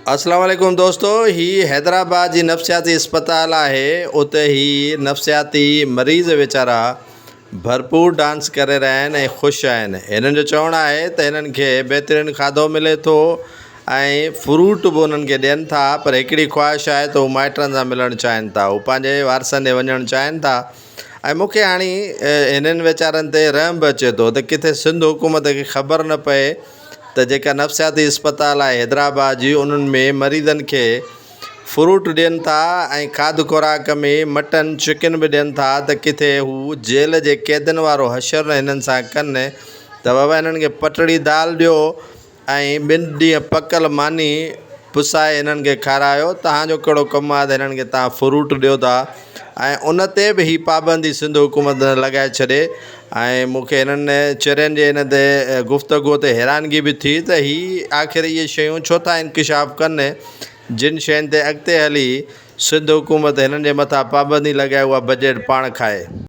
अस्सलाम वालेकुम दोस्तों, ही हैदराबाद जी नफ़्सियाती अस्पताल है। उते ही नफ़्सियाती मरीज़ वीचारा भरपूर डांस करे रहिया आहिनि ऐं ख़ुशि आहिनि। हिननि जो चवणु आहे त हिननि खे बहितरीनु खाधो मिले थो ऐं फ्रूट बि उन्हनि खे ॾियनि था, पर हिकिड़ी ख़्वाहिश आहे त हू माइटनि सां मिलणु चाहिनि था, हू पंहिंजे वारसनि ॾे वञणु चाहिनि था। ऐं मूंखे हाणे हिननि वीचारनि ते रहम बि अचे थो त किथे सिंध हुकूमत खे ख़बर न पए त जेका नफ़्सियाती अस्पताल आहे हैदराबाद जी, उन्हनि में मरीज़नि खे फ्रूट ॾियनि था ऐं खाध खुराक में मटन चिकन बि ॾियनि था, त किथे हू जेल जे क़ैदियुनि वारो हशर हिननि सां कनि त बाबा हिननि खे पटड़ी दाल ॾियो ऐं 2 ॾींहं पकल मानी पुसाए हिननि खे खारायो। तव्हांजो कहिड़ो कमु आहे त हिननि खे तव्हां फ्रूट ॾियो था ऐं उन ते बि ही पाबंदी सिंध हुकूमत लॻाए छॾे। ऐं मूंखे हिननि चेहरनि जे हिन ते गुफ़्तगूअ ते हैरानगी बि थी त ही आख़िर इहे शयूं छो था इंकिशाफ़ कनि, जिन शयुनि ते अॻिते हली सिंध हुकूमत हिननि जे मथां पाबंदी लॻाए उहा बजट पाण खाए।